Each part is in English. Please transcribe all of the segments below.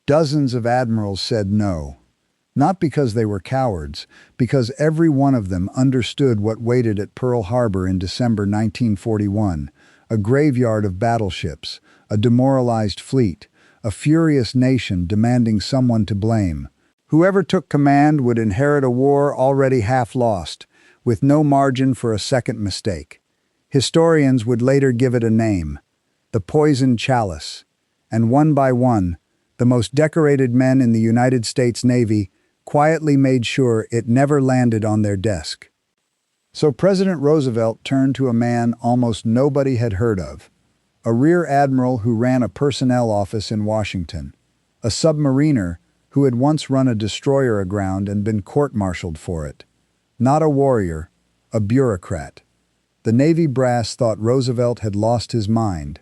Dozens of admirals said no. Not because they were cowards, because every one of them understood what waited at Pearl Harbor in December 1941, a graveyard of battleships, a demoralized fleet, a furious nation demanding someone to blame. Whoever took command would inherit a war already half lost, with no margin for a second mistake. Historians would later give it a name, the poisoned chalice, and one by one, the most decorated men in the United States Navy quietly made sure it never landed on their desk. So President Roosevelt turned to a man almost nobody had heard of, a rear admiral who ran a personnel office in Washington, a submariner who had once run a destroyer aground and been court-martialed for it. Not a warrior, a bureaucrat. The Navy brass thought Roosevelt had lost his mind.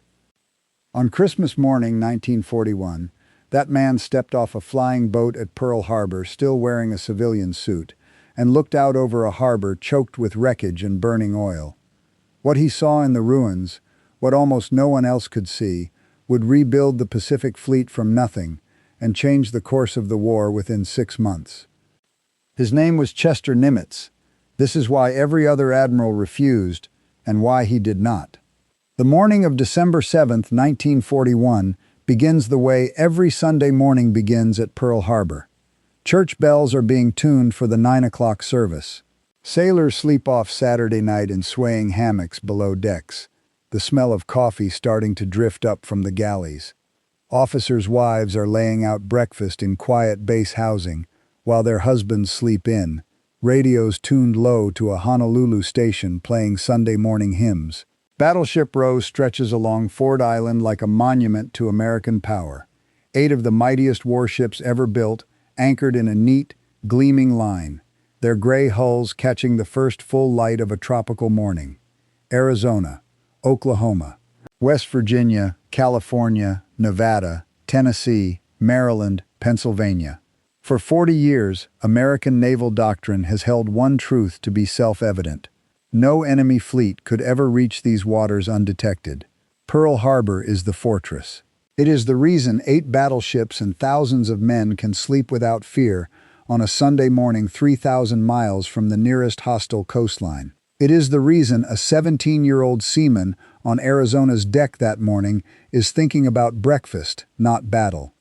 On Christmas morning, 1941, that man stepped off a flying boat at Pearl Harbor still wearing a civilian suit and looked out over a harbor choked with wreckage and burning oil. What he saw in the ruins, what almost no one else could see, would rebuild the Pacific Fleet from nothing and change the course of the war within 6 months. His name was Chester Nimitz. This is why every other admiral refused and why he did not. The morning of December 7th, 1941, begins the way every Sunday morning begins at Pearl Harbor. Church bells are being tuned for the 9 o'clock service. Sailors sleep off Saturday night in swaying hammocks below decks, the smell of coffee starting to drift up from the galleys. Officers' wives are laying out breakfast in quiet base housing, while their husbands sleep in, radios tuned low to a Honolulu station playing Sunday morning hymns. Battleship Row stretches along Ford Island like a monument to American power. 8 of the mightiest warships ever built, anchored in a neat, gleaming line, their gray hulls catching the first full light of a tropical morning. Arizona, Oklahoma, West Virginia, California, Nevada, Tennessee, Maryland, Pennsylvania. For 40 years, American naval doctrine has held one truth to be self-evident. No enemy fleet could ever reach these waters undetected. Pearl Harbor is the fortress. It is the reason 8 battleships and thousands of men can sleep without fear on a Sunday morning 3,000 miles from the nearest hostile coastline. It is the reason a 17-year-old seaman on Arizona's deck that morning is thinking about breakfast, not battle.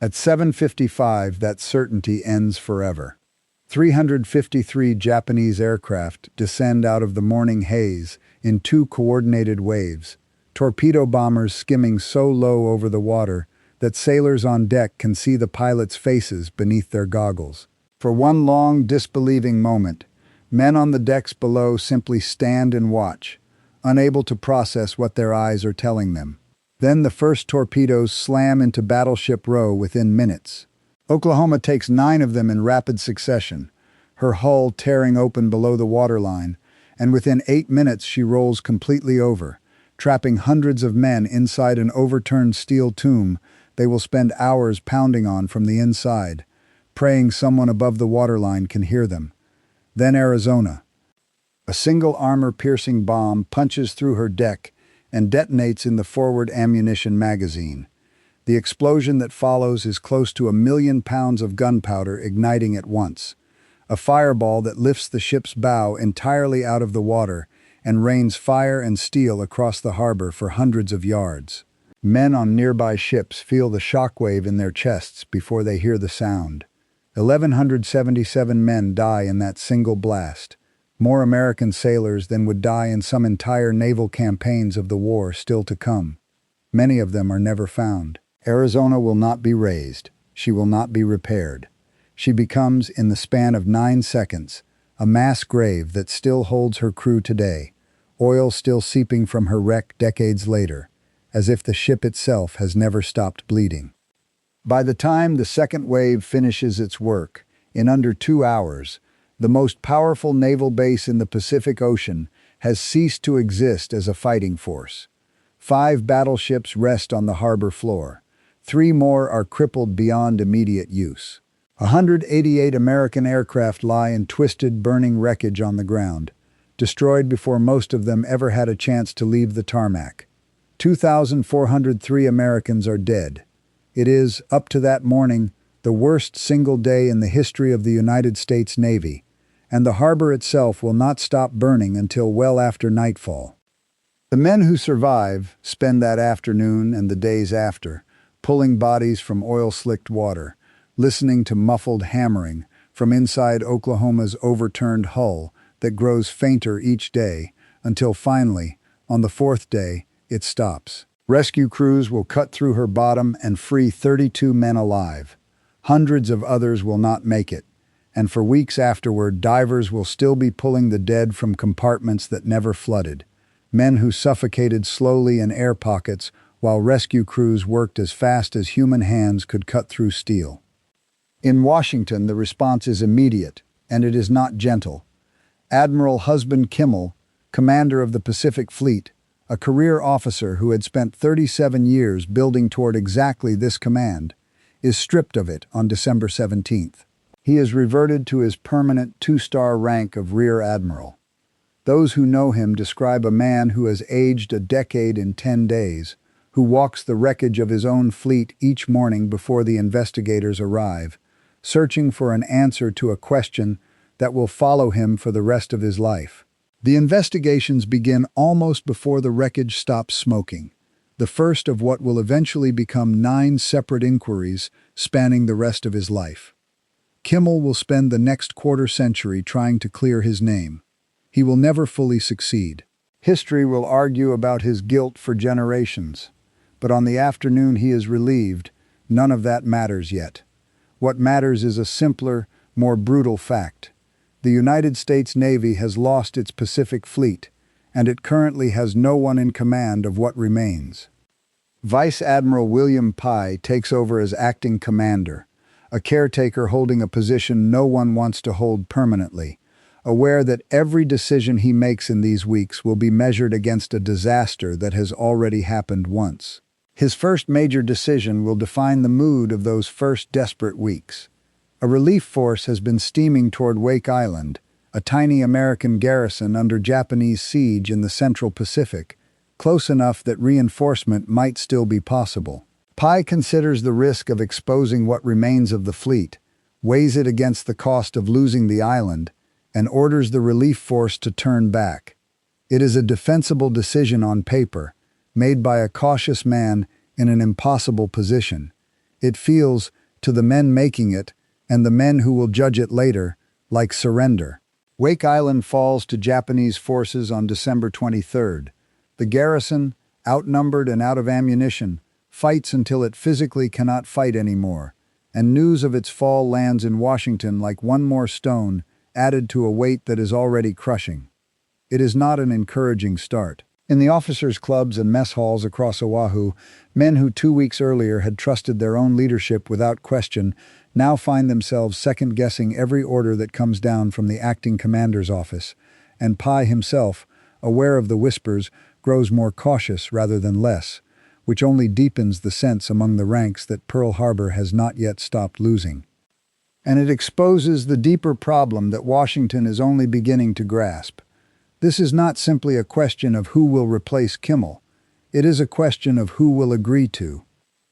At 7:55, that certainty ends forever. 353 Japanese aircraft descend out of the morning haze in 2 coordinated waves, torpedo bombers skimming so low over the water that sailors on deck can see the pilots' faces beneath their goggles. For one long, disbelieving moment, men on the decks below simply stand and watch, unable to process what their eyes are telling them. Then the first torpedoes slam into Battleship Row within minutes. Oklahoma takes 9 of them in rapid succession, her hull tearing open below the waterline, and within 8 minutes she rolls completely over, trapping hundreds of men inside an overturned steel tomb they will spend hours pounding on from the inside, praying someone above the waterline can hear them. Then Arizona. A single armor-piercing bomb punches through her deck and detonates in the forward ammunition magazine. The explosion that follows is close to 1 million pounds of gunpowder igniting at once, a fireball that lifts the ship's bow entirely out of the water and rains fire and steel across the harbor for hundreds of yards. Men on nearby ships feel the shockwave in their chests before they hear the sound. 1,177 men die in that single blast, more American sailors than would die in some entire naval campaigns of the war still to come. Many of them are never found. Arizona will not be raised. She will not be repaired. She becomes, in the span of 9 seconds, a mass grave that still holds her crew today, oil still seeping from her wreck decades later, as if the ship itself has never stopped bleeding. By the time the second wave finishes its work, in under 2 hours, the most powerful naval base in the Pacific Ocean has ceased to exist as a fighting force. 5 battleships rest on the harbor floor. 3 more are crippled beyond immediate use. 188 American aircraft lie in twisted, burning wreckage on the ground, destroyed before most of them ever had a chance to leave the tarmac. 2,403 Americans are dead. It is, up to that morning, the worst single day in the history of the United States Navy, and the harbor itself will not stop burning until well after nightfall. The men who survive spend that afternoon and the days after, pulling bodies from oil-slicked water, listening to muffled hammering from inside Oklahoma's overturned hull that grows fainter each day until finally, on the fourth day, it stops. Rescue crews will cut through her bottom and free 32 men alive. Hundreds of others will not make it, and for weeks afterward, divers will still be pulling the dead from compartments that never flooded. Men who suffocated slowly in air pockets while rescue crews worked as fast as human hands could cut through steel. In Washington, the response is immediate, and it is not gentle. Admiral Husband Kimmel, commander of the Pacific Fleet, a career officer who had spent 37 years building toward exactly this command, is stripped of it on December 17th. He is reverted to his permanent two-star rank of Rear Admiral. Those who know him describe a man who has aged a decade in 10 days, who walks the wreckage of his own fleet each morning before the investigators arrive, searching for an answer to a question that will follow him for the rest of his life. The investigations begin almost before the wreckage stops smoking, the first of what will eventually become 9 separate inquiries spanning the rest of his life. Kimmel will spend the next quarter-century trying to clear his name. He will never fully succeed. History will argue about his guilt for generations, but on the afternoon he is relieved, none of that matters yet. What matters is a simpler, more brutal fact. The United States Navy has lost its Pacific Fleet, and it currently has no one in command of what remains. Vice Admiral William Pye takes over as acting commander, a caretaker holding a position no one wants to hold permanently, aware that every decision he makes in these weeks will be measured against a disaster that has already happened once. His first major decision will define the mood of those first desperate weeks. A relief force has been steaming toward Wake Island, a tiny American garrison under Japanese siege in the Central Pacific, close enough that reinforcement might still be possible. Pye considers the risk of exposing what remains of the fleet, weighs it against the cost of losing the island, and orders the relief force to turn back. It is a defensible decision on paper, made by a cautious man in an impossible position. It feels, to the men making it, and the men who will judge it later, like surrender. Wake Island falls to Japanese forces on December 23rd. The garrison, outnumbered and out of ammunition, fights until it physically cannot fight anymore, and news of its fall lands in Washington like one more stone added to a weight that is already crushing. It is not an encouraging start. In the officers' clubs and mess halls across Oahu, men who 2 weeks earlier had trusted their own leadership without question now find themselves second-guessing every order that comes down from the acting commander's office, and Pye himself, aware of the whispers, grows more cautious rather than less, which only deepens the sense among the ranks that Pearl Harbor has not yet stopped losing. And it exposes the deeper problem that Washington is only beginning to grasp. This is not simply a question of who will replace Kimmel. It is a question of who will agree to.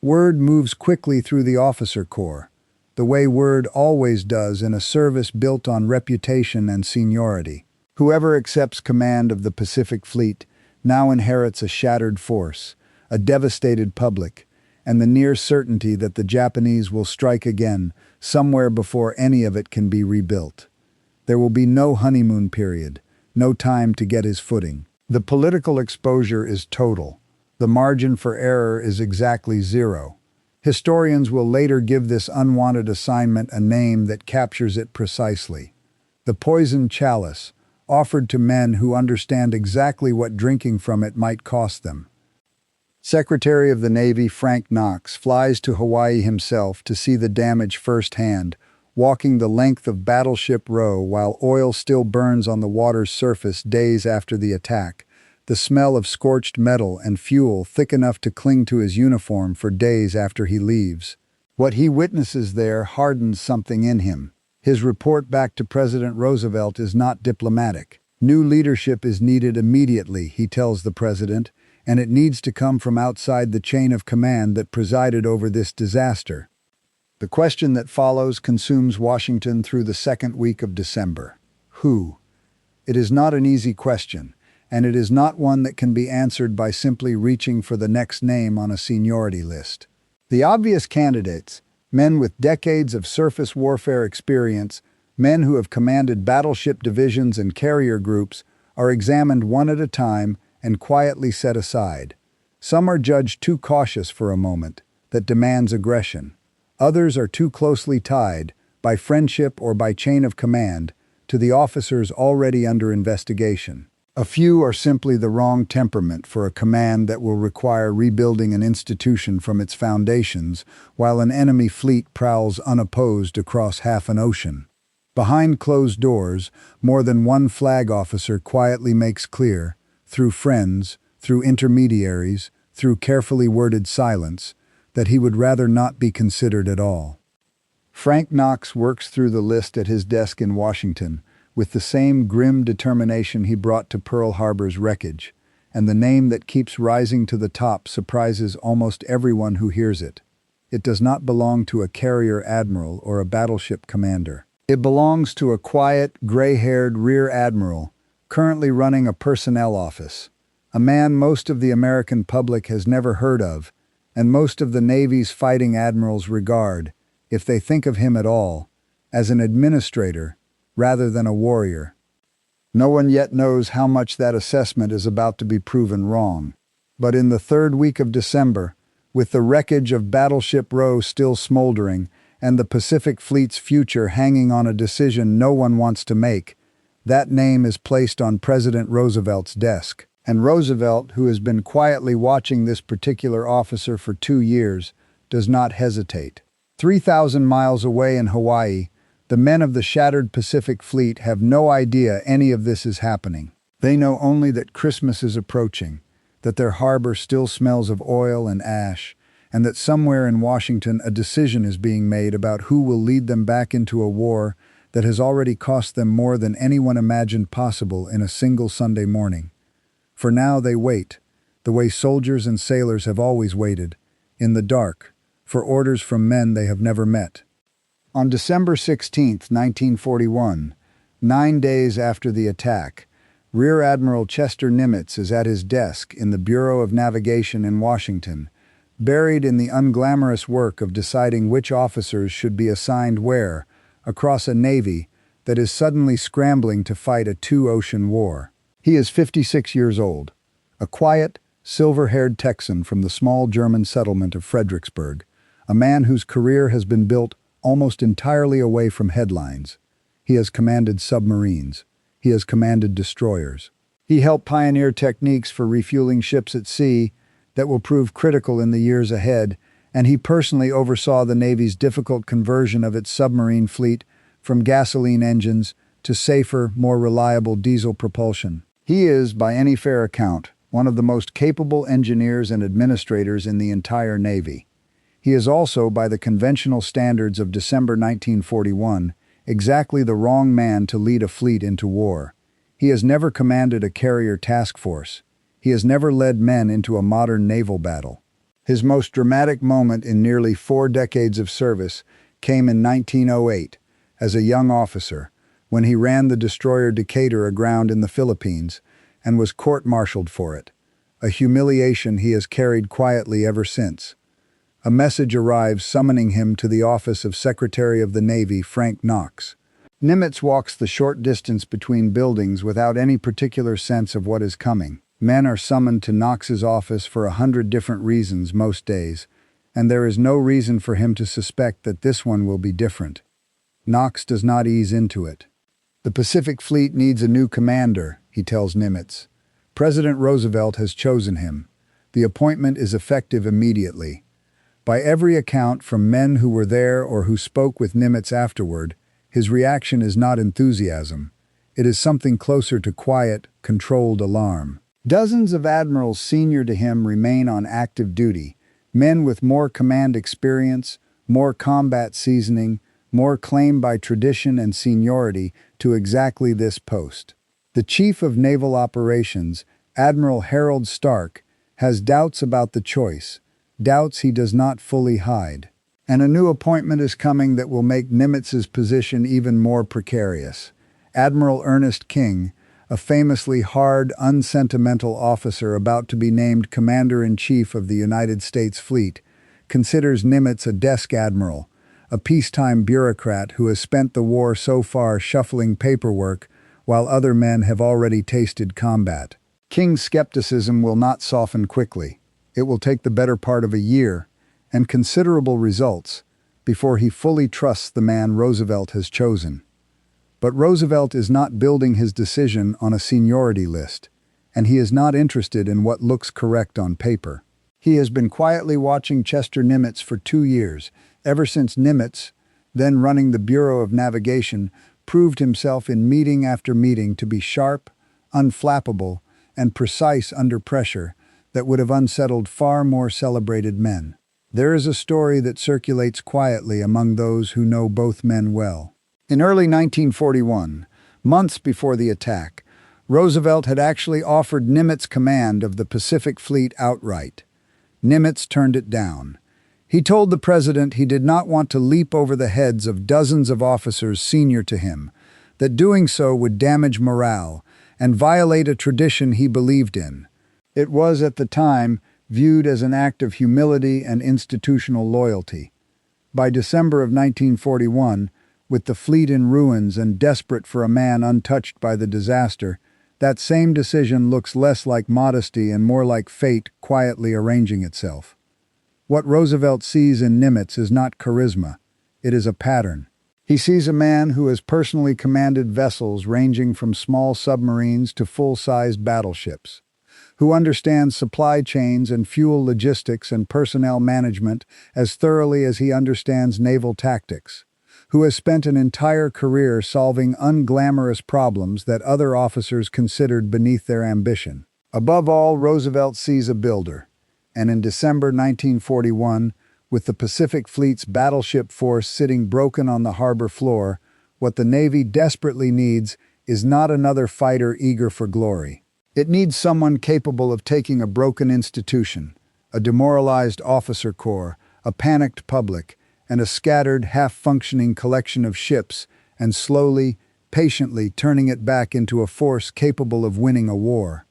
Word moves quickly through the officer corps, the way word always does in a service built on reputation and seniority. Whoever accepts command of the Pacific Fleet now inherits a shattered force, a devastated public, and the near certainty that the Japanese will strike again somewhere before any of it can be rebuilt. There will be no honeymoon period, no time to get his footing. The political exposure is total. The margin for error is exactly zero. Historians will later give this unwanted assignment a name that captures it precisely. The poisoned chalice, offered to men who understand exactly what drinking from it might cost them. Secretary of the Navy Frank Knox flies to Hawaii himself to see the damage firsthand, walking the length of Battleship Row while oil still burns on the water's surface days after the attack, the smell of scorched metal and fuel thick enough to cling to his uniform for days after he leaves. What he witnesses there hardens something in him. His report back to President Roosevelt is not diplomatic. New leadership is needed immediately, he tells the president, and it needs to come from outside the chain of command that presided over this disaster. The question that follows consumes Washington through the second week of December. Who? It is not an easy question, and it is not one that can be answered by simply reaching for the next name on a seniority list. The obvious candidates, men with decades of surface warfare experience, men who have commanded battleship divisions and carrier groups, are examined one at a time and quietly set aside. Some are judged too cautious for a moment, that demands aggression. Others are too closely tied, by friendship or by chain of command, to the officers already under investigation. A few are simply the wrong temperament for a command that will require rebuilding an institution from its foundations while an enemy fleet prowls unopposed across half an ocean. Behind closed doors, more than one flag officer quietly makes clear, through friends, through intermediaries, through carefully worded silence, that he would rather not be considered at all. Frank Knox works through the list at his desk in Washington, with the same grim determination he brought to Pearl Harbor's wreckage, and the name that keeps rising to the top surprises almost everyone who hears it. It does not belong to a carrier admiral or a battleship commander. It belongs to a quiet, gray-haired rear admiral, currently running a personnel office, a man most of the American public has never heard of, and most of the Navy's fighting admirals regard, if they think of him at all, as an administrator rather than a warrior. No one yet knows how much that assessment is about to be proven wrong. But in the third week of December, with the wreckage of Battleship Row still smoldering and the Pacific Fleet's future hanging on a decision no one wants to make, that name is placed on President Roosevelt's desk. And Roosevelt, who has been quietly watching this particular officer for 2 years, does not hesitate. 3,000 miles away in Hawaii, the men of the shattered Pacific Fleet have no idea any of this is happening. They know only that Christmas is approaching, that their harbor still smells of oil and ash, and that somewhere in Washington a decision is being made about who will lead them back into a war that has already cost them more than anyone imagined possible in a single Sunday morning. For now they wait, the way soldiers and sailors have always waited, in the dark, for orders from men they have never met. On December 16, 1941, 9 days after the attack, Rear Admiral Chester Nimitz is at his desk in the Bureau of Navigation in Washington, buried in the unglamorous work of deciding which officers should be assigned where, across a Navy that is suddenly scrambling to fight a two-ocean war. He is 56 years old, a quiet, silver-haired Texan from the small German settlement of Fredericksburg, a man whose career has been built almost entirely away from headlines. He has commanded submarines. He has commanded destroyers. He helped pioneer techniques for refueling ships at sea that will prove critical in the years ahead, and he personally oversaw the Navy's difficult conversion of its submarine fleet from gasoline engines to safer, more reliable diesel propulsion. He is, by any fair account, one of the most capable engineers and administrators in the entire Navy. He is also, by the conventional standards of December 1941, exactly the wrong man to lead a fleet into war. He has never commanded a carrier task force. He has never led men into a modern naval battle. His most dramatic moment in nearly 4 decades of service came in 1908, as a young officer, when he ran the destroyer Decatur aground in the Philippines and was court-martialed for it, a humiliation he has carried quietly ever since. A message arrives summoning him to the office of Secretary of the Navy, Frank Knox. Nimitz walks the short distance between buildings without any particular sense of what is coming. Men are summoned to Knox's office for 100 different reasons most days, and there is no reason for him to suspect that this one will be different. Knox does not ease into it. The Pacific Fleet needs a new commander, he tells Nimitz. President Roosevelt has chosen him. The appointment is effective immediately. By every account from men who were there or who spoke with Nimitz afterward, his reaction is not enthusiasm. It is something closer to quiet, controlled alarm. Dozens of admirals senior to him remain on active duty, men with more command experience, more combat seasoning, more claim by tradition and seniority to exactly this post. The Chief of Naval Operations, Admiral Harold Stark, has doubts about the choice, doubts he does not fully hide. And a new appointment is coming that will make Nimitz's position even more precarious. Admiral Ernest King, a famously hard, unsentimental officer about to be named Commander-in-Chief of the United States Fleet, considers Nimitz a desk admiral, a peacetime bureaucrat who has spent the war so far shuffling paperwork while other men have already tasted combat. King's skepticism will not soften quickly. It will take the better part of a year and considerable results before he fully trusts the man Roosevelt has chosen. But Roosevelt is not building his decision on a seniority list, and he is not interested in what looks correct on paper. He has been quietly watching Chester Nimitz for 2 years, ever since Nimitz, then running the Bureau of Navigation, proved himself in meeting after meeting to be sharp, unflappable, and precise under pressure that would have unsettled far more celebrated men. There is a story that circulates quietly among those who know both men well. In early 1941, months before the attack, Roosevelt had actually offered Nimitz command of the Pacific Fleet outright. Nimitz turned it down. He told the president he did not want to leap over the heads of dozens of officers senior to him, that doing so would damage morale and violate a tradition he believed in. It was, at the time, viewed as an act of humility and institutional loyalty. By December of 1941, with the fleet in ruins and desperate for a man untouched by the disaster, that same decision looks less like modesty and more like fate quietly arranging itself. What Roosevelt sees in Nimitz is not charisma, it is a pattern. He sees a man who has personally commanded vessels ranging from small submarines to full-sized battleships, who understands supply chains and fuel logistics and personnel management as thoroughly as he understands naval tactics, who has spent an entire career solving unglamorous problems that other officers considered beneath their ambition. Above all, Roosevelt sees a builder, and in December 1941, with the Pacific Fleet's battleship force sitting broken on the harbor floor, what the Navy desperately needs is not another fighter eager for glory. It needs someone capable of taking a broken institution, a demoralized officer corps, a panicked public, and a scattered, half-functioning collection of ships, and slowly, patiently turning it back into a force capable of winning a war.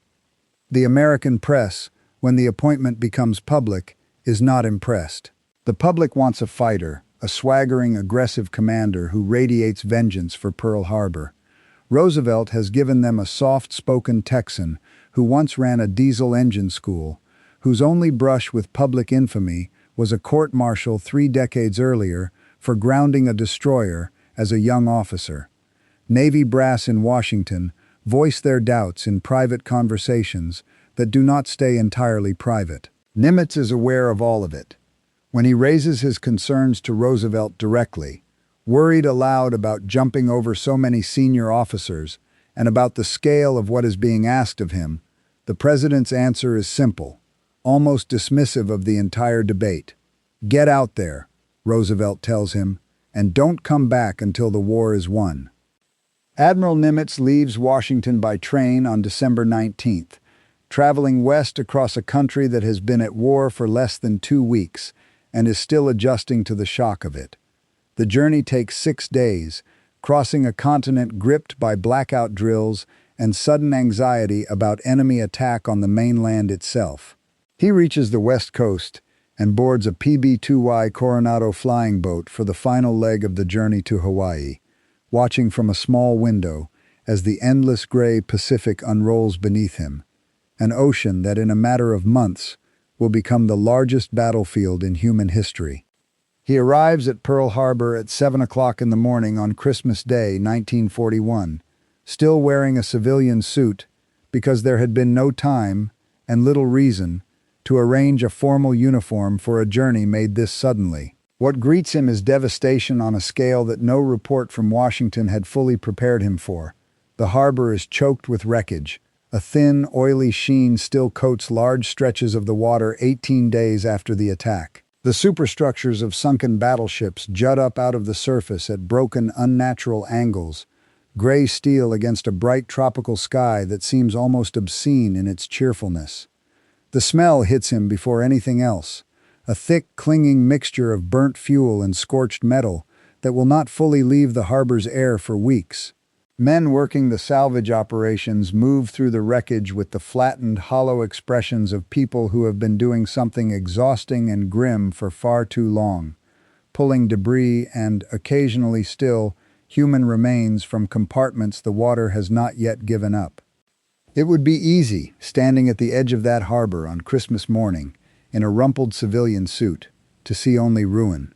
The American press, when the appointment becomes public, is not impressed. The public wants a fighter, a swaggering, aggressive commander who radiates vengeance for Pearl Harbor. Roosevelt has given them a soft-spoken Texan who once ran a diesel engine school, whose only brush with public infamy was a court-martial 3 decades earlier for grounding a destroyer as a young officer. Navy brass in Washington voice their doubts in private conversations that do not stay entirely private. Nimitz is aware of all of it. When he raises his concerns to Roosevelt directly, worried aloud about jumping over so many senior officers and about the scale of what is being asked of him, the president's answer is simple, almost dismissive of the entire debate. "Get out there," Roosevelt tells him, "and don't come back until the war is won." Admiral Nimitz leaves Washington by train on December 19th, traveling west across a country that has been at war for less than 2 weeks and is still adjusting to the shock of it. The journey takes 6 days, crossing a continent gripped by blackout drills and sudden anxiety about enemy attack on the mainland itself. He reaches the West Coast and boards a PB-2Y Coronado flying boat for the final leg of the journey to Hawaii, watching from a small window as the endless gray Pacific unrolls beneath him, an ocean that in a matter of months will become the largest battlefield in human history. He arrives at Pearl Harbor at 7 o'clock in the morning on Christmas Day, 1941, still wearing a civilian suit because there had been no time and little reason to arrange a formal uniform for a journey made this suddenly. What greets him is devastation on a scale that no report from Washington had fully prepared him for. The harbor is choked with wreckage. A thin, oily sheen still coats large stretches of the water 18 days after the attack. The superstructures of sunken battleships jut up out of the surface at broken, unnatural angles, gray steel against a bright tropical sky that seems almost obscene in its cheerfulness. The smell hits him before anything else, a thick, clinging mixture of burnt fuel and scorched metal that will not fully leave the harbor's air for weeks. Men working the salvage operations move through the wreckage with the flattened, hollow expressions of people who have been doing something exhausting and grim for far too long, pulling debris and, occasionally still, human remains from compartments the water has not yet given up. It would be easy, standing at the edge of that harbor on Christmas morning, in a rumpled civilian suit, to see only ruin.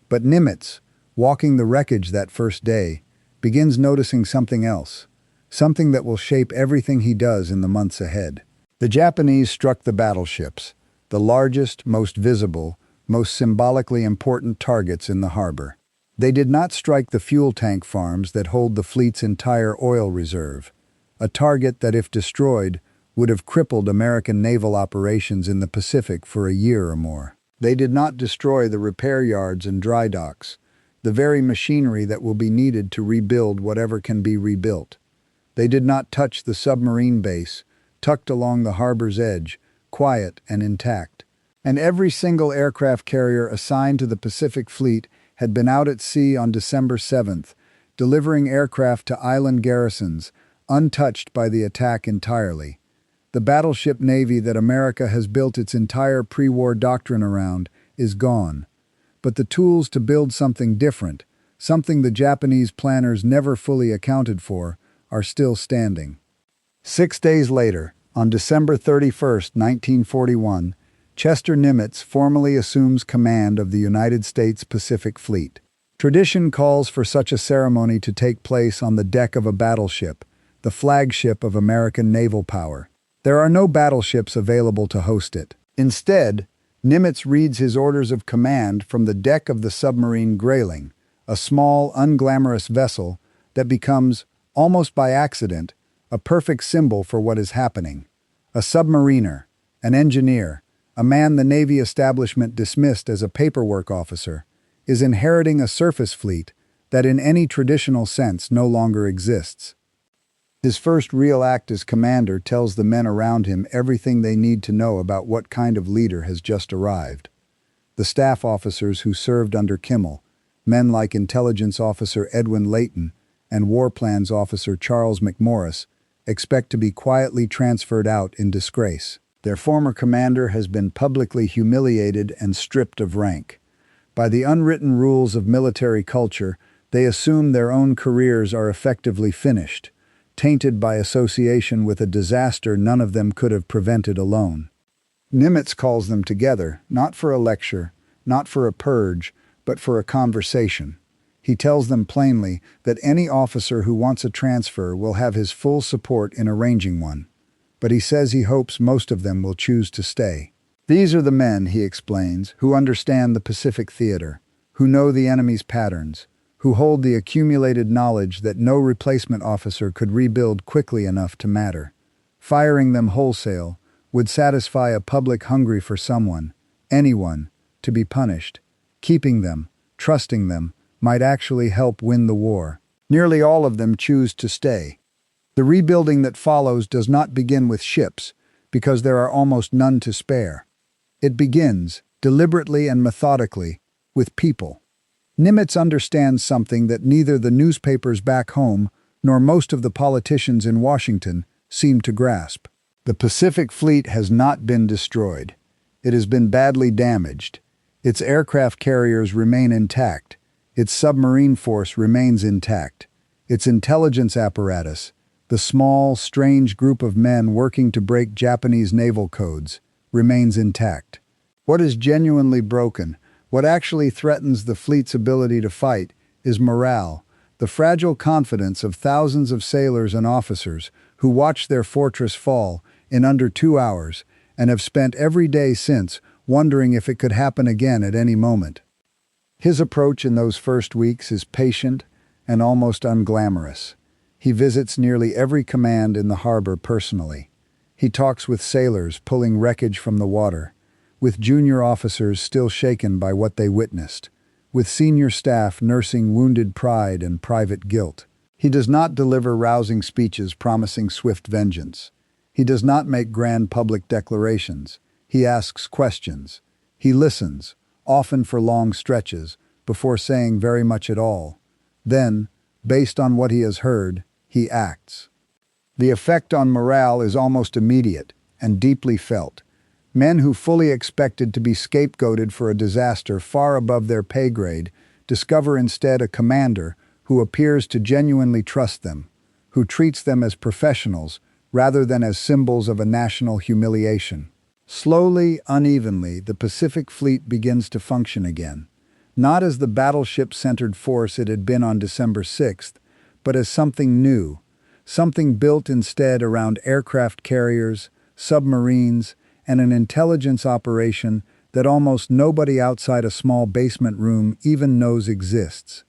But Nimitz, walking the wreckage that first day, begins noticing something else, something that will shape everything he does in the months ahead. The Japanese struck the battleships, the largest, most visible, most symbolically important targets in the harbor. They did not strike the fuel tank farms that hold the fleet's entire oil reserve, a target that, if destroyed, would have crippled American naval operations in the Pacific for a year or more. They did not destroy the repair yards and dry docks, the very machinery that will be needed to rebuild whatever can be rebuilt. They did not touch the submarine base, tucked along the harbor's edge, quiet and intact. And every single aircraft carrier assigned to the Pacific Fleet had been out at sea on December 7th, delivering aircraft to island garrisons, untouched by the attack entirely. The battleship navy that America has built its entire pre-war doctrine around is gone. But the tools to build something different, something the Japanese planners never fully accounted for, are still standing. 6 days later, on December 31st, 1941, Chester Nimitz formally assumes command of the United States Pacific Fleet. Tradition calls for such a ceremony to take place on the deck of a battleship, the flagship of American naval power. There are no battleships available to host it. Instead, Nimitz reads his orders of command from the deck of the submarine Grayling, a small, unglamorous vessel that becomes, almost by accident, a perfect symbol for what is happening. A submariner, an engineer, a man the Navy establishment dismissed as a paperwork officer, is inheriting a surface fleet that in any traditional sense no longer exists. His first real act as commander tells the men around him everything they need to know about what kind of leader has just arrived. The staff officers who served under Kimmel, men like Intelligence Officer Edwin Layton and War Plans Officer Charles McMorris, expect to be quietly transferred out in disgrace. Their former commander has been publicly humiliated and stripped of rank. By the unwritten rules of military culture, they assume their own careers are effectively finished, tainted by association with a disaster none of them could have prevented alone. Nimitz calls them together, not for a lecture, not for a purge, but for a conversation. He tells them plainly that any officer who wants a transfer will have his full support in arranging one. But he says he hopes most of them will choose to stay. These are the men, he explains, who understand the Pacific theater, who know the enemy's patterns, who hold the accumulated knowledge that no replacement officer could rebuild quickly enough to matter. Firing them wholesale would satisfy a public hungry for someone, anyone, to be punished. Keeping them, trusting them, might actually help win the war. Nearly all of them choose to stay. The rebuilding that follows does not begin with ships, because there are almost none to spare. It begins, deliberately and methodically, with people. Nimitz understands something that neither the newspapers back home nor most of the politicians in Washington seem to grasp. The Pacific Fleet has not been destroyed. It has been badly damaged. Its aircraft carriers remain intact. Its submarine force remains intact. Its intelligence apparatus, the small, strange group of men working to break Japanese naval codes, remains intact. What is genuinely broken, what actually threatens the fleet's ability to fight, is morale, the fragile confidence of thousands of sailors and officers who watched their fortress fall in under 2 hours and have spent every day since wondering if it could happen again at any moment. His approach in those first weeks is patient and almost unglamorous. He visits nearly every command in the harbor personally. He talks with sailors pulling wreckage from the water, with junior officers still shaken by what they witnessed, with senior staff nursing wounded pride and private guilt. He does not deliver rousing speeches promising swift vengeance. He does not make grand public declarations. He asks questions. He listens, often for long stretches, before saying very much at all. Then, based on what he has heard, he acts. The effect on morale is almost immediate and deeply felt. Men who fully expected to be scapegoated for a disaster far above their pay grade discover instead a commander who appears to genuinely trust them, who treats them as professionals rather than as symbols of a national humiliation. Slowly, unevenly, the Pacific Fleet begins to function again, not as the battleship-centered force it had been on December 6th, but as something new, something built instead around aircraft carriers, submarines, and an intelligence operation that almost nobody outside a small basement room even knows exists.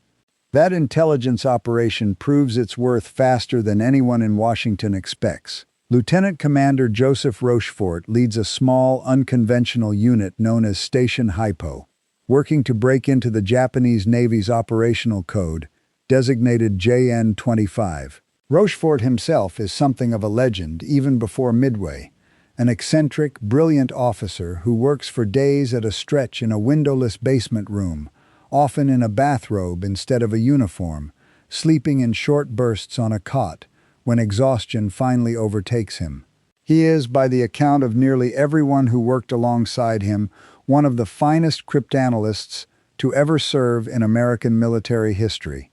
That intelligence operation proves its worth faster than anyone in Washington expects. Lieutenant Commander Joseph Rochefort leads a small, unconventional unit known as Station Hypo, working to break into the Japanese Navy's operational code, designated JN-25. Rochefort himself is something of a legend even before Midway, an eccentric, brilliant officer who works for days at a stretch in a windowless basement room, often in a bathrobe instead of a uniform, sleeping in short bursts on a cot when exhaustion finally overtakes him. He is, by the account of nearly everyone who worked alongside him, one of the finest cryptanalysts to ever serve in American military history,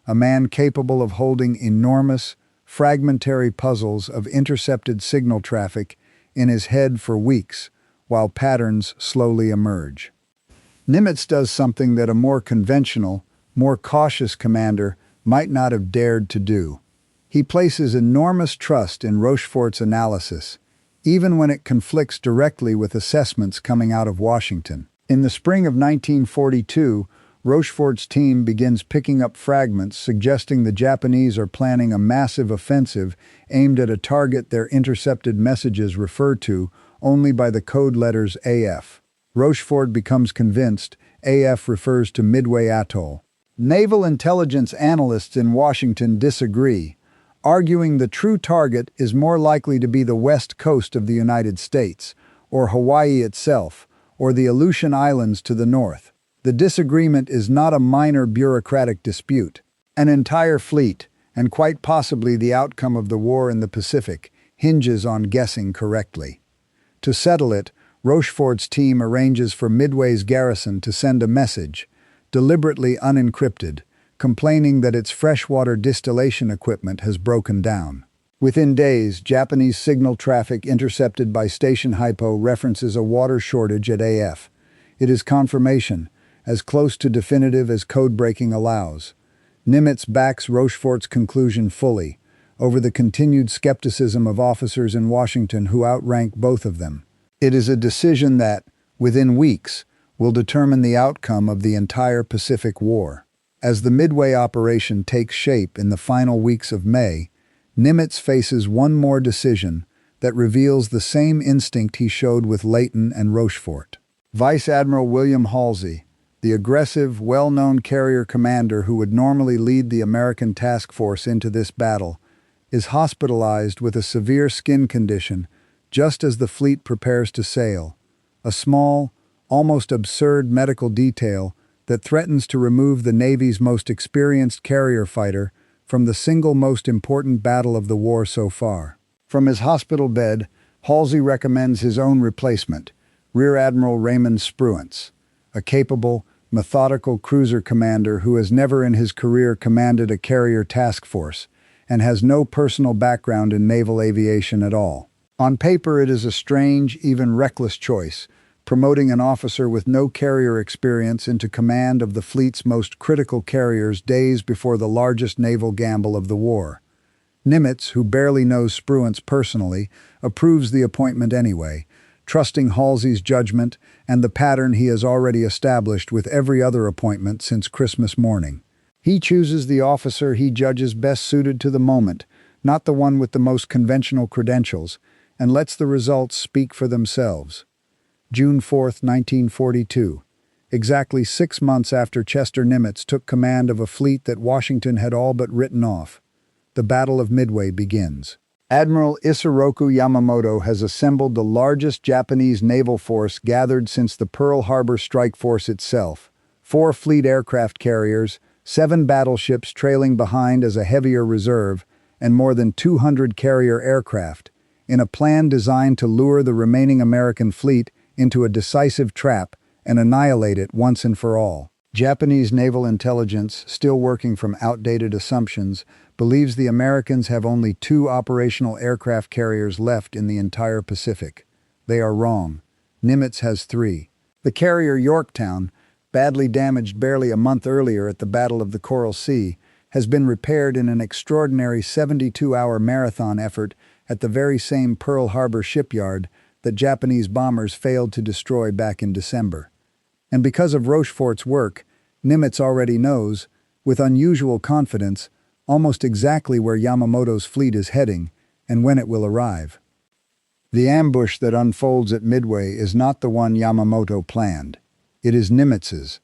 a man capable of holding enormous, fragmentary puzzles of intercepted signal traffic in his head for weeks, while patterns slowly emerge. Nimitz does something that a more conventional, more cautious commander might not have dared to do. He places enormous trust in Rochefort's analysis, even when it conflicts directly with assessments coming out of Washington. In the spring of 1942, Rochefort's team begins picking up fragments suggesting the Japanese are planning a massive offensive aimed at a target their intercepted messages refer to only by the code letters AF. Rochefort becomes convinced AF refers to Midway Atoll. Naval intelligence analysts in Washington disagree, arguing the true target is more likely to be the west coast of the United States, or Hawaii itself, or the Aleutian Islands to the north. The disagreement is not a minor bureaucratic dispute. An entire fleet, and quite possibly the outcome of the war in the Pacific, hinges on guessing correctly. To settle it, Rochefort's team arranges for Midway's garrison to send a message, deliberately unencrypted, complaining that its freshwater distillation equipment has broken down. Within days, Japanese signal traffic intercepted by Station Hypo references a water shortage at AF. It is confirmation, as close to definitive as code-breaking allows. Nimitz backs Rochefort's conclusion fully, over the continued skepticism of officers in Washington who outrank both of them. It is a decision that, within weeks, will determine the outcome of the entire Pacific War. As the Midway operation takes shape in the final weeks of May, Nimitz faces one more decision that reveals the same instinct he showed with Leighton and Rochefort. Vice Admiral William Halsey, the aggressive, well-known carrier commander who would normally lead the American task force into this battle, is hospitalized with a severe skin condition just as the fleet prepares to sail, a small, almost absurd medical detail that threatens to remove the Navy's most experienced carrier fighter from the single most important battle of the war so far. From his hospital bed, Halsey recommends his own replacement, Rear Admiral Raymond Spruance, a capable, methodical cruiser commander who has never in his career commanded a carrier task force and has no personal background in naval aviation at all. On paper, it is a strange, even reckless choice, promoting an officer with no carrier experience into command of the fleet's most critical carriers days before the largest naval gamble of the war. Nimitz, who barely knows Spruance personally, approves the appointment anyway, trusting Halsey's judgment and the pattern he has already established with every other appointment since Christmas morning. He chooses the officer he judges best suited to the moment, not the one with the most conventional credentials, and lets the results speak for themselves. June 4, 1942. Exactly 6 months after Chester Nimitz took command of a fleet that Washington had all but written off, the Battle of Midway begins. Admiral Isoroku Yamamoto has assembled the largest Japanese naval force gathered since the Pearl Harbor Strike Force itself. 4 fleet aircraft carriers, 7 battleships trailing behind as a heavier reserve, and more than 200 carrier aircraft, in a plan designed to lure the remaining American fleet into a decisive trap and annihilate it once and for all. Japanese naval intelligence, still working from outdated assumptions, believes the Americans have only 2 operational aircraft carriers left in the entire Pacific. They are wrong. Nimitz has 3. The carrier Yorktown, badly damaged barely a month earlier at the Battle of the Coral Sea, has been repaired in an extraordinary 72-hour marathon effort at the very same Pearl Harbor shipyard that Japanese bombers failed to destroy back in December. And because of Rochefort's work, Nimitz already knows, with unusual confidence, almost exactly where Yamamoto's fleet is heading and when it will arrive. The ambush that unfolds at Midway is not the one Yamamoto planned. It is Nimitz's.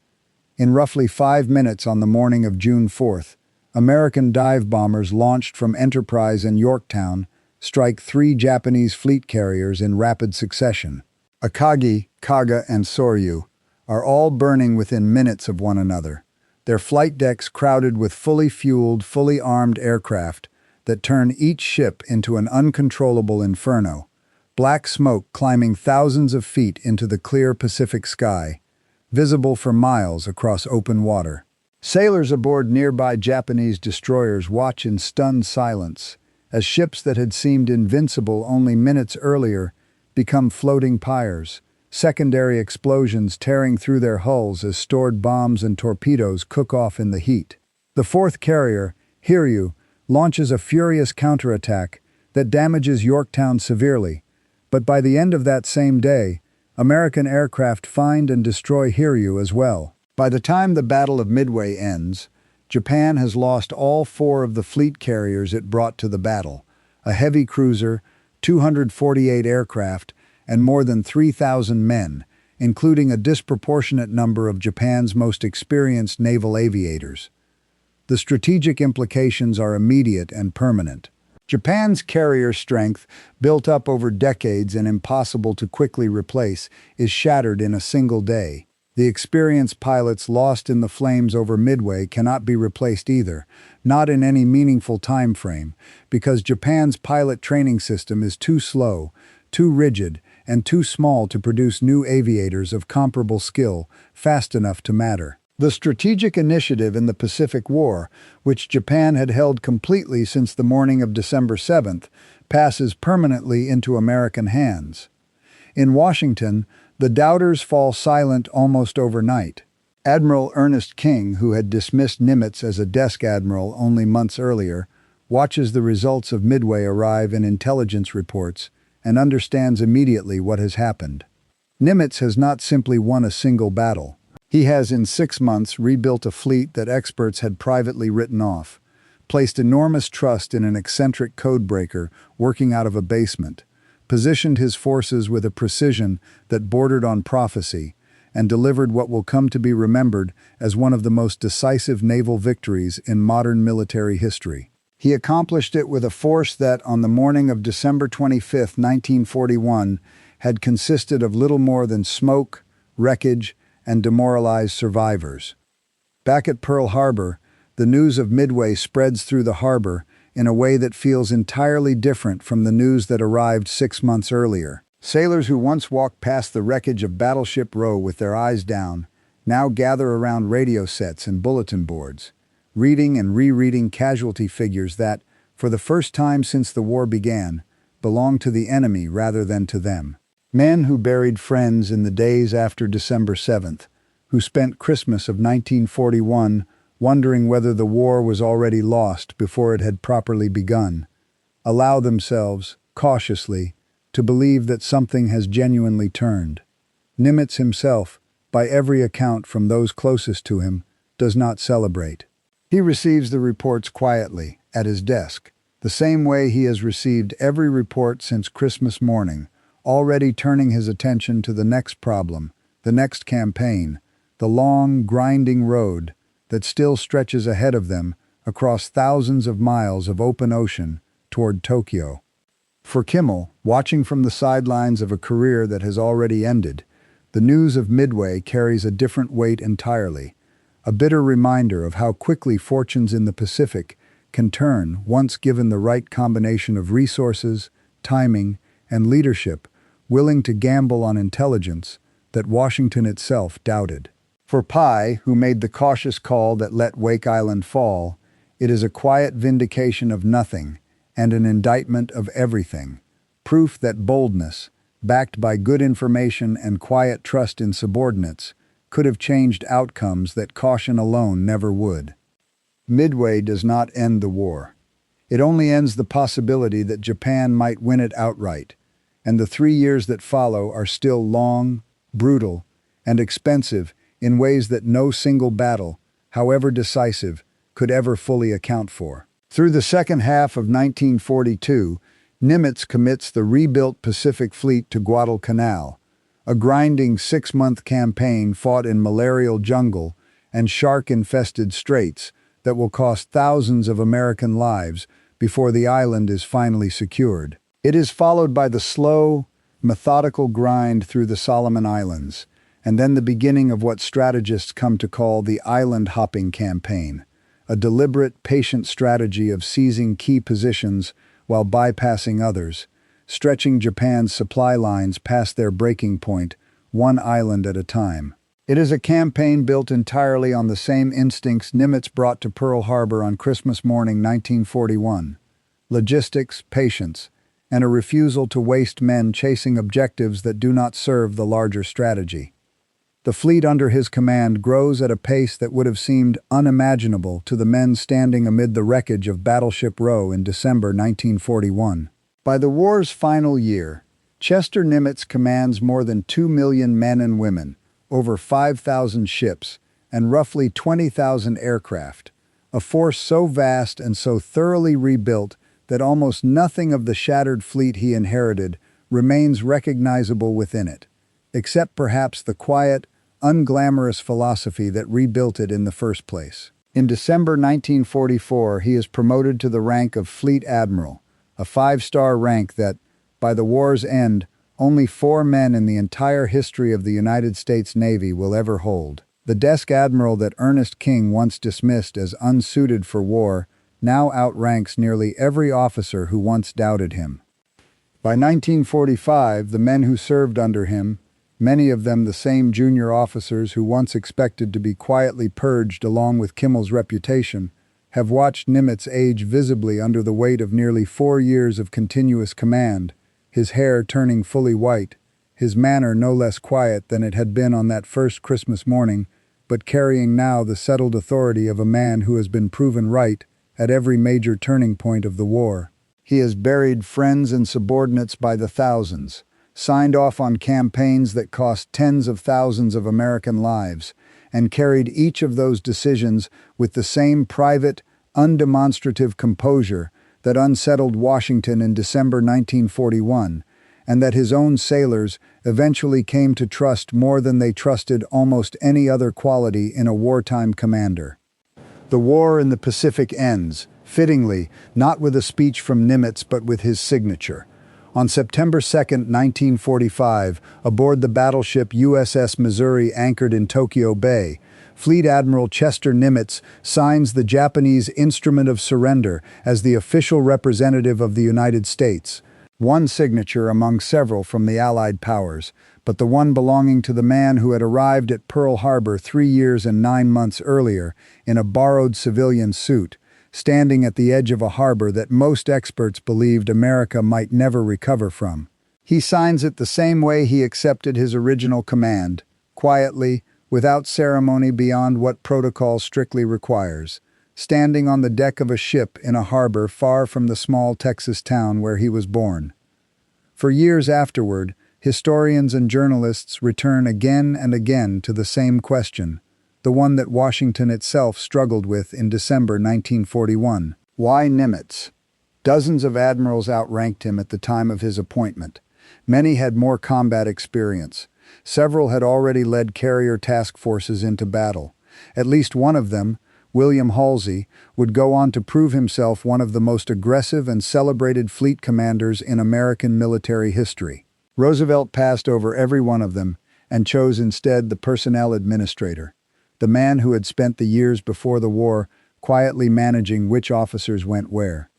In roughly 5 minutes on the morning of June 4th, American dive bombers launched from Enterprise and Yorktown strike 3 Japanese fleet carriers in rapid succession. Akagi, Kaga, and Soryu are all burning within minutes of one another, their flight decks crowded with fully fueled, fully armed aircraft that turn each ship into an uncontrollable inferno, black smoke climbing thousands of feet into the clear Pacific sky, visible for miles across open water. Sailors aboard nearby Japanese destroyers watch in stunned silence as ships that had seemed invincible only minutes earlier become floating pyres, secondary explosions tearing through their hulls as stored bombs and torpedoes cook off in the heat. The 4th carrier, Hiryu, launches a furious counterattack that damages Yorktown severely, but by the end of that same day, American aircraft find and destroy Hiryu as well. By the time the Battle of Midway ends, Japan has lost all 4 of the fleet carriers it brought to the battle, a heavy cruiser, 248 aircraft, and more than 3,000 men, including a disproportionate number of Japan's most experienced naval aviators. The strategic implications are immediate and permanent. Japan's carrier strength, built up over decades and impossible to quickly replace, is shattered in a single day. The experienced pilots lost in the flames over Midway cannot be replaced either, not in any meaningful time frame, because Japan's pilot training system is too slow, too rigid, and too small to produce new aviators of comparable skill fast enough to matter. The strategic initiative in the Pacific War, which Japan had held completely since the morning of December 7th, passes permanently into American hands. In Washington, the doubters fall silent almost overnight. Admiral Ernest King, who had dismissed Nimitz as a desk admiral only months earlier, watches the results of Midway arrive in intelligence reports and understands immediately what has happened. Nimitz has not simply won a single battle. He has in 6 months rebuilt a fleet that experts had privately written off, placed enormous trust in an eccentric codebreaker working out of a basement, positioned his forces with a precision that bordered on prophecy, and delivered what will come to be remembered as one of the most decisive naval victories in modern military history. He accomplished it with a force that, on the morning of December 25, 1941, had consisted of little more than smoke, wreckage, and demoralized survivors. Back at Pearl Harbor, the news of Midway spreads through the harbor in a way that feels entirely different from the news that arrived 6 months earlier. Sailors who once walked past the wreckage of Battleship Row with their eyes down now gather around radio sets and bulletin boards, reading and rereading casualty figures that, for the first time since the war began, belong to the enemy rather than to them. Men who buried friends in the days after December 7th, who spent Christmas of 1941 wondering whether the war was already lost before it had properly begun, allow themselves, cautiously, to believe that something has genuinely turned. Nimitz himself, by every account from those closest to him, does not celebrate. He receives the reports quietly, at his desk, the same way he has received every report since Christmas morning, already turning his attention to the next problem, the next campaign, the long, grinding road that still stretches ahead of them across thousands of miles of open ocean toward Tokyo. For Kimmel, watching from the sidelines of a career that has already ended, the news of Midway carries a different weight entirely, a bitter reminder of how quickly fortunes in the Pacific can turn once given the right combination of resources, timing, and leadership willing to gamble on intelligence that Washington itself doubted. For Pai, who made the cautious call that let Wake Island fall, it is a quiet vindication of nothing and an indictment of everything, proof that boldness, backed by good information and quiet trust in subordinates, could have changed outcomes that caution alone never would. Midway does not end the war. It only ends the possibility that Japan might win it outright, and the 3 years that follow are still long, brutal, and expensive in ways that no single battle, however decisive, could ever fully account for. Through the second half of 1942, Nimitz commits the rebuilt Pacific Fleet to Guadalcanal, a grinding 6-month campaign fought in malarial jungle and shark-infested straits that will cost thousands of American lives before the island is finally secured. It is followed by the slow, methodical grind through the Solomon Islands, and then the beginning of what strategists come to call the island-hopping campaign, a deliberate, patient strategy of seizing key positions while bypassing others, stretching Japan's supply lines past their breaking point, one island at a time. It is a campaign built entirely on the same instincts Nimitz brought to Pearl Harbor on Christmas morning 1941: logistics, patience, and a refusal to waste men chasing objectives that do not serve the larger strategy. The fleet under his command grows at a pace that would have seemed unimaginable to the men standing amid the wreckage of Battleship Row in December 1941. By the war's final year, Chester Nimitz commands more than 2 million men and women, over 5,000 ships, and roughly 20,000 aircraft, a force so vast and so thoroughly rebuilt that almost nothing of the shattered fleet he inherited remains recognizable within it, except perhaps the quiet, unglamorous philosophy that rebuilt it in the first place. In December 1944, he is promoted to the rank of Fleet Admiral, a 5-star rank that, by the war's end, only 4 men in the entire history of the United States Navy will ever hold. The desk admiral that Ernest King once dismissed as unsuited for war now outranks nearly every officer who once doubted him. By 1945, the men who served under him, many of them the same junior officers who once expected to be quietly purged along with Kimmel's reputation, have watched Nimitz age visibly under the weight of nearly 4 years of continuous command, his hair turning fully white, his manner no less quiet than it had been on that first Christmas morning, but carrying now the settled authority of a man who has been proven right at every major turning point of the war. He has buried friends and subordinates by the thousands, signed off on campaigns that cost tens of thousands of American lives, and carried each of those decisions with the same private, undemonstrative composure that unsettled Washington in December 1941, and that his own sailors eventually came to trust more than they trusted almost any other quality in a wartime commander. The war in the Pacific ends, fittingly, not with a speech from Nimitz but with his signature. On September 2, 1945, aboard the battleship USS Missouri anchored in Tokyo Bay, Fleet Admiral Chester Nimitz signs the Japanese Instrument of Surrender as the official representative of the United States. One signature among several from the Allied powers, but the one belonging to the man who had arrived at Pearl Harbor 3 years and 9 months earlier in a borrowed civilian suit, standing at the edge of a harbor that most experts believed America might never recover from. He signs it the same way he accepted his original command, quietly, without ceremony beyond what protocol strictly requires, standing on the deck of a ship in a harbor far from the small Texas town where he was born. For years afterward, historians and journalists return again and again to the same question, the one that Washington itself struggled with in December 1941. Why Nimitz? Dozens of admirals outranked him at the time of his appointment. Many had more combat experience. Several had already led carrier task forces into battle. At least one of them, William Halsey, would go on to prove himself one of the most aggressive and celebrated fleet commanders in American military history. Roosevelt passed over every one of them and chose instead the personnel administrator, the man who had spent the years before the war quietly managing which officers went where.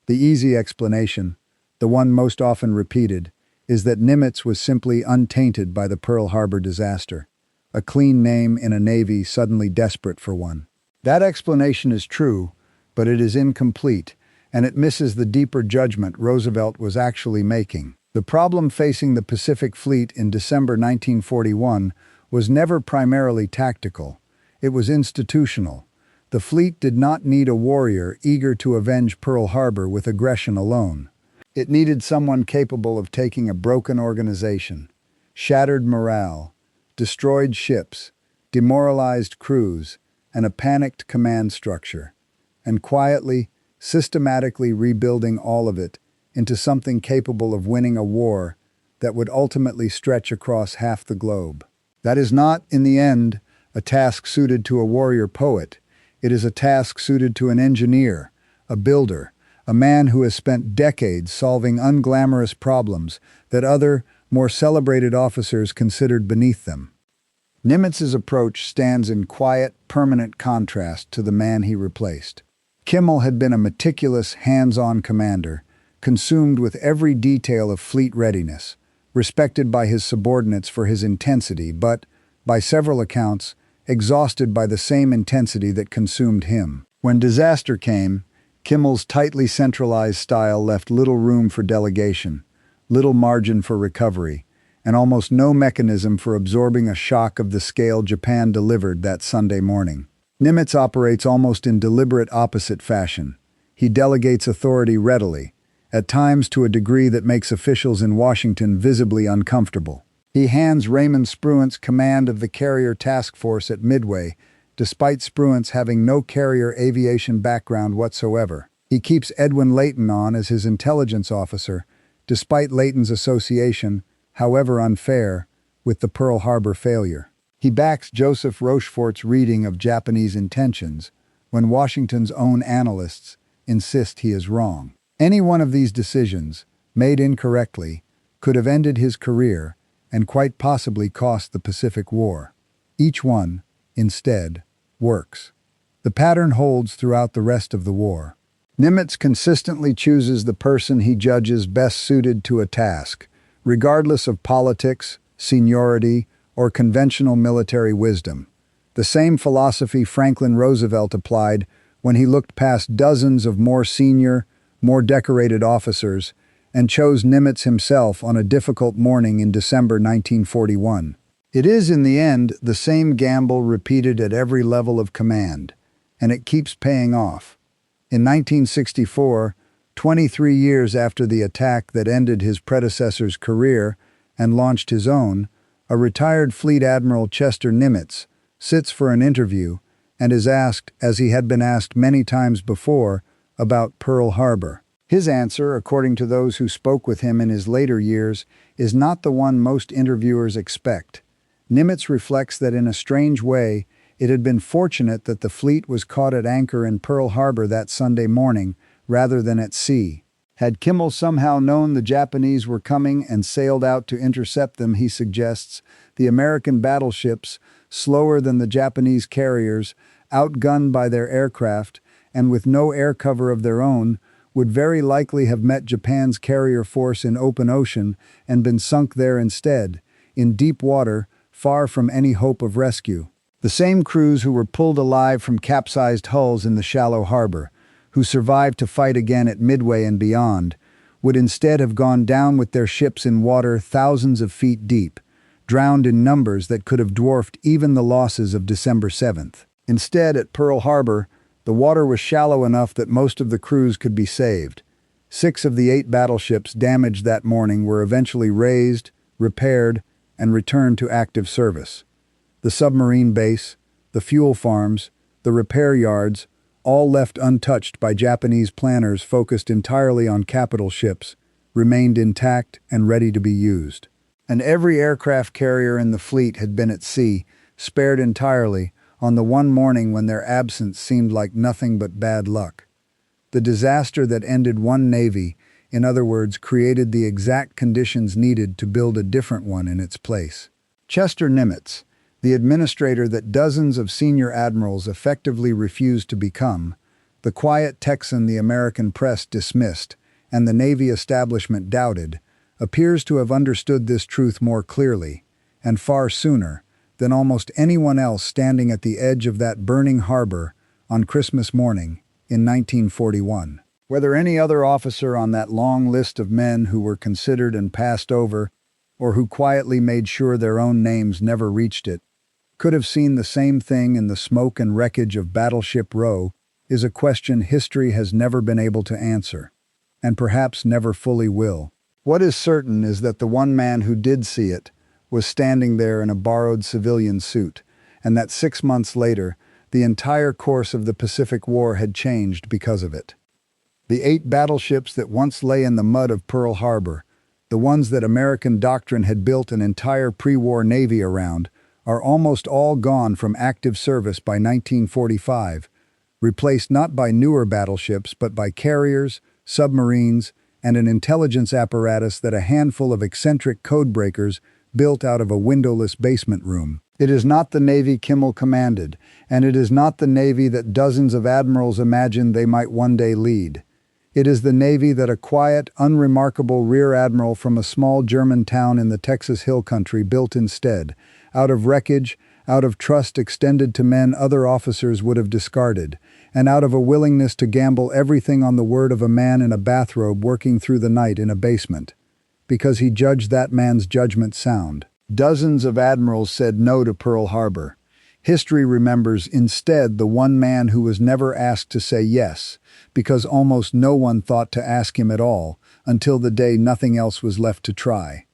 The easy explanation, the one most often repeated, is that Nimitz was simply untainted by the Pearl Harbor disaster, a clean name in a Navy suddenly desperate for one. That explanation is true, but it is incomplete, and it misses the deeper judgment Roosevelt was actually making. The problem facing the Pacific Fleet in December 1941 was never primarily tactical. It was institutional. The fleet did not need a warrior eager to avenge Pearl Harbor with aggression alone. It needed someone capable of taking a broken organization, shattered morale, destroyed ships, demoralized crews, and a panicked command structure, and quietly, systematically rebuilding all of it into something capable of winning a war that would ultimately stretch across half the globe. That is not, in the end, a task suited to a warrior poet. It is a task suited to an engineer, a builder, a man who has spent decades solving unglamorous problems that other, more celebrated officers considered beneath them. Nimitz's approach stands in quiet, permanent contrast to the man he replaced. Kimmel had been a meticulous, hands-on commander, consumed with every detail of fleet readiness, respected by his subordinates for his intensity, but, by several accounts, exhausted by the same intensity that consumed him. When disaster came, Kimmel's tightly centralized style left little room for delegation, little margin for recovery, and almost no mechanism for absorbing a shock of the scale Japan delivered that Sunday morning. Nimitz operates almost in deliberate opposite fashion. He delegates authority readily, at times to a degree that makes officials in Washington visibly uncomfortable. He hands Raymond Spruance command of the carrier task force at Midway, despite Spruance having no carrier aviation background whatsoever. He keeps Edwin Layton on as his intelligence officer, despite Layton's association, however unfair, with the Pearl Harbor failure. He backs Joseph Rochefort's reading of Japanese intentions, when Washington's own analysts insist he is wrong. Any one of these decisions, made incorrectly, could have ended his career and quite possibly cost the Pacific War. Each one, instead, works. The pattern holds throughout the rest of the war. Nimitz consistently chooses the person he judges best suited to a task, regardless of politics, seniority, or conventional military wisdom. The same philosophy Franklin Roosevelt applied when he looked past dozens of more senior, more decorated officers and chose Nimitz himself on a difficult morning in December 1941. It is, in the end, the same gamble repeated at every level of command, and it keeps paying off. In 1964, 23 years after the attack that ended his predecessor's career and launched his own, a retired Fleet Admiral Chester Nimitz sits for an interview and is asked, as he had been asked many times before, about Pearl Harbor. His answer, according to those who spoke with him in his later years, is not the one most interviewers expect. Nimitz reflects that in a strange way, it had been fortunate that the fleet was caught at anchor in Pearl Harbor that Sunday morning, rather than at sea. Had Kimmel somehow known the Japanese were coming and sailed out to intercept them, he suggests, the American battleships, slower than the Japanese carriers, outgunned by their aircraft, and with no air cover of their own, would very likely have met Japan's carrier force in open ocean and been sunk there instead, in deep water, far from any hope of rescue. The same crews who were pulled alive from capsized hulls in the shallow harbor, who survived to fight again at Midway and beyond, would instead have gone down with their ships in water thousands of feet deep, drowned in numbers that could have dwarfed even the losses of December 7th. Instead, at Pearl Harbor, the water was shallow enough that most of the crews could be saved. 6 of the 8 battleships damaged that morning were eventually raised, repaired, and returned to active service. The submarine base, the fuel farms, the repair yards, all left untouched by Japanese planners focused entirely on capital ships, remained intact and ready to be used. And every aircraft carrier in the fleet had been at sea, spared entirely, on the one morning when their absence seemed like nothing but bad luck. The disaster that ended one navy, in other words, created the exact conditions needed to build a different one in its place. Chester Nimitz, the administrator that dozens of senior admirals effectively refused to become, the quiet Texan the American press dismissed, and the Navy establishment doubted, appears to have understood this truth more clearly, and far sooner, than almost anyone else standing at the edge of that burning harbor on Christmas morning in 1941. Whether any other officer on that long list of men who were considered and passed over, or who quietly made sure their own names never reached it, could have seen the same thing in the smoke and wreckage of Battleship Row is a question history has never been able to answer, and perhaps never fully will. What is certain is that the one man who did see it was standing there in a borrowed civilian suit, and that 6 months later, the entire course of the Pacific War had changed because of it. The 8 battleships that once lay in the mud of Pearl Harbor, the ones that American doctrine had built an entire pre-war navy around, are almost all gone from active service by 1945, replaced not by newer battleships but by carriers, submarines, and an intelligence apparatus that a handful of eccentric codebreakers built out of a windowless basement room. It is not the Navy Kimmel commanded, and it is not the Navy that dozens of admirals imagined they might one day lead. It is the Navy that a quiet, unremarkable rear admiral from a small German town in the Texas Hill Country built instead, out of wreckage, out of trust extended to men other officers would have discarded, and out of a willingness to gamble everything on the word of a man in a bathrobe working through the night in a basement, because he judged that man's judgment sound. Dozens of admirals said no to Pearl Harbor. History remembers instead the one man who was never asked to say yes, because almost no one thought to ask him at all, until the day nothing else was left to try.